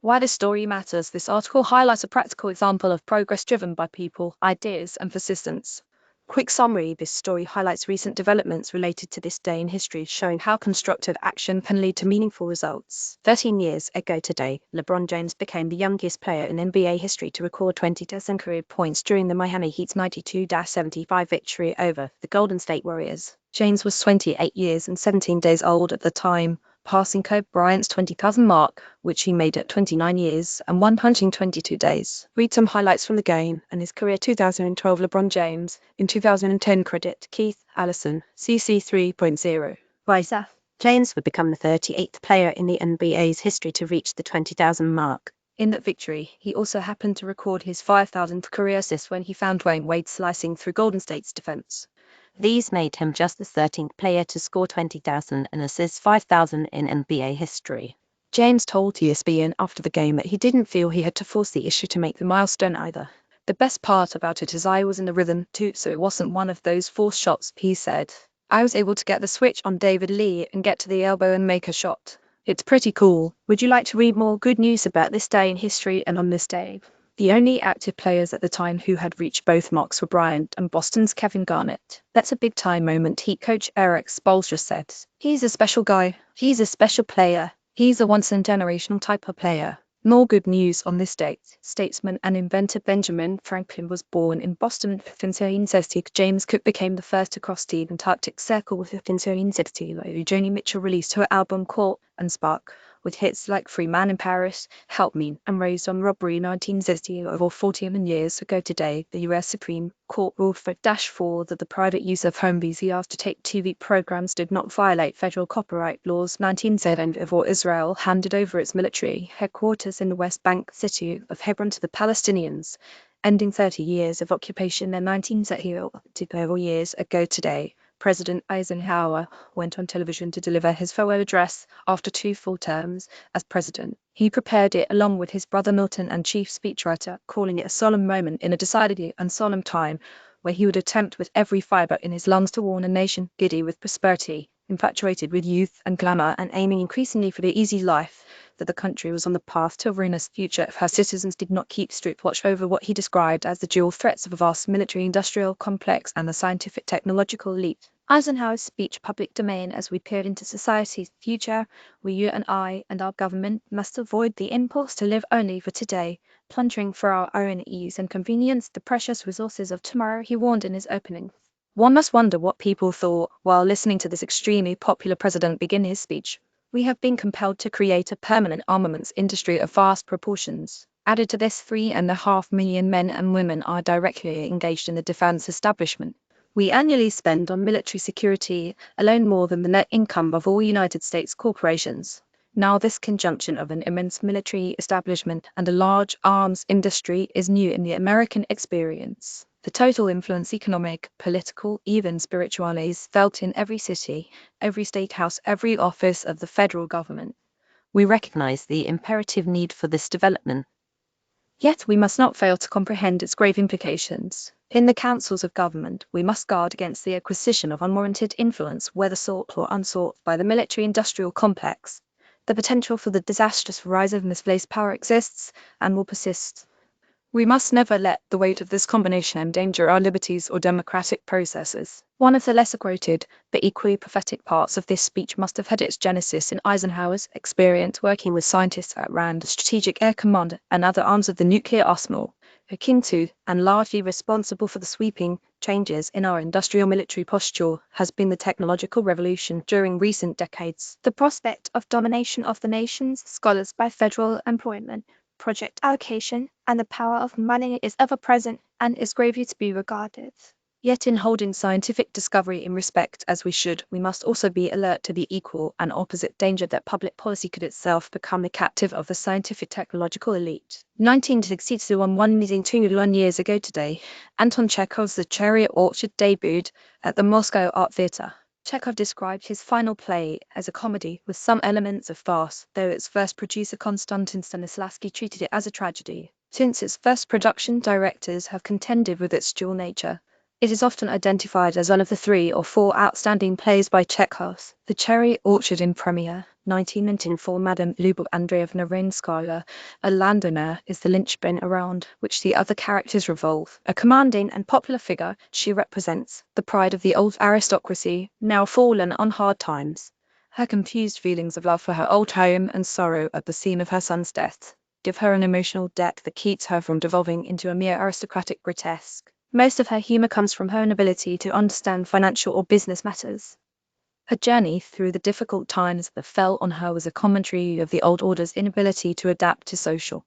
Why this story matters. This article highlights a practical example of progress driven by people, ideas, and persistence. Quick summary. This story highlights recent developments related to this day in history, showing how constructive action can lead to meaningful results. 13 years ago today, LeBron James became the youngest player in NBA history to record 20,000 career points during the Miami Heat's 92-75 victory over the Golden State Warriors. James was 28 years and 17 days old at the time, passing Kobe Bryant's 20,000 mark, which he made at 29 years and 122 days. Read some highlights from the game and his career. 2012 LeBron James. In 2010 credit Keith Allison, CC 3.0. Riser. James would become the 38th player in the NBA's history to reach the 20,000 mark. In that victory, he also happened to record his 5,000th career assist when he found Dwayne Wade slicing through Golden State's defense. These made him just the 13th player to score 20,000 and assist 5,000 in NBA history. James told ESPN after the game that he didn't feel he had to force the issue to make the milestone either. The best part about it is I was in the rhythm too, so it wasn't one of those forced shots, he said. I was able to get the switch on David Lee and get to the elbow and make a shot. It's pretty cool. Would you like to read more good news about this day in history and on this day? The only active players at the time who had reached both marks were Bryant and Boston's Kevin Garnett. That's a big-time moment, Heat coach Eric Spoelstra said. He's a special guy. He's a special player. He's a once-in-a-generational type of player. More good news on this date. Statesman and inventor Benjamin Franklin was born in Boston in 1560. James Cook became the first to cross the Antarctic Circle with 1560. Joni Mitchell released her album Court and Spark, with hits like Free Man in Paris, Help Me, and Raised on Robbery 1960. Over 41 years ago today, the US Supreme Court ruled for that the private use of home VCRs to tape TV programs did not violate federal copyright laws. 1970, before Israel handed over its military headquarters in the West Bank city of Hebron to the Palestinians, ending 30 years of occupation in 1970. Years ago today, President Eisenhower went on television to deliver his farewell address after 2 full terms as president. He prepared it along with his brother Milton and chief speechwriter, calling it a solemn moment in a decidedly unsolemn time, where he would attempt with every fibre in his lungs to warn a nation giddy with prosperity, infatuated with youth and glamour, and aiming increasingly for the easy life, that the country was on the path to a ruinous future if her citizens did not keep strict watch over what he described as the dual threats of a vast military-industrial complex and the scientific technological leap. Eisenhower's speech, public domain. As we peer into society's future, we, you and I, and our government must avoid the impulse to live only for today, plundering for our own ease and convenience the precious resources of tomorrow, he warned in his opening. One must wonder what people thought while listening to this extremely popular president begin his speech. We have been compelled to create a permanent armaments industry of vast proportions. Added to this, 3.5 million men and women are directly engaged in the defense establishment. We annually spend on military security alone more than the net income of all United States corporations. Now this conjunction of an immense military establishment and a large arms industry is new in the American experience. The total influence, economic, political, even spiritual, is felt in every city, every state house, every office of the federal government. We recognize the imperative need for this development. Yet we must not fail to comprehend its grave implications. In the councils of government, we must guard against the acquisition of unwarranted influence, whether sought or unsought, by the military-industrial complex. The potential for the disastrous rise of misplaced power exists and will persist. We must never let the weight of this combination endanger our liberties or democratic processes. One of the lesser quoted, but equally prophetic parts of this speech must have had its genesis in Eisenhower's experience working with scientists at RAND, Strategic Air Command, and other arms of the nuclear arsenal, akin to, and largely responsible for the sweeping changes in our industrial military posture, has been the technological revolution during recent decades. The prospect of domination of the nation's scholars by federal employment, project allocation, and the power of money is ever present and is gravely to be regarded. Yet in holding scientific discovery in respect as we should, we must also be alert to the equal and opposite danger that public policy could itself become the captive of the scientific technological elite. 1962, 1 years ago today, Anton Chekhov's The Chariot Orchard debuted at the Moscow Art Theatre. Chekhov described his final play as a comedy with some elements of farce, though its first producer Konstantin Stanislavski treated it as a tragedy. Since its first production, directors have contended with its dual nature. It is often identified as one of the 3 or 4 outstanding plays by Chekhov. The Cherry Orchard in premiere, 1994. Madame Lyubov Andreevna Rinskaya, a landowner, is the linchpin around which the other characters revolve. A commanding and popular figure, she represents the pride of the old aristocracy, now fallen on hard times. Her confused feelings of love for her old home and sorrow at the seam of her son's death give her an emotional depth that keeps her from devolving into a mere aristocratic grotesque. Most of her humor comes from her inability to understand financial or business matters. Her journey through the difficult times that fell on her was a commentary of the old order's inability to adapt to social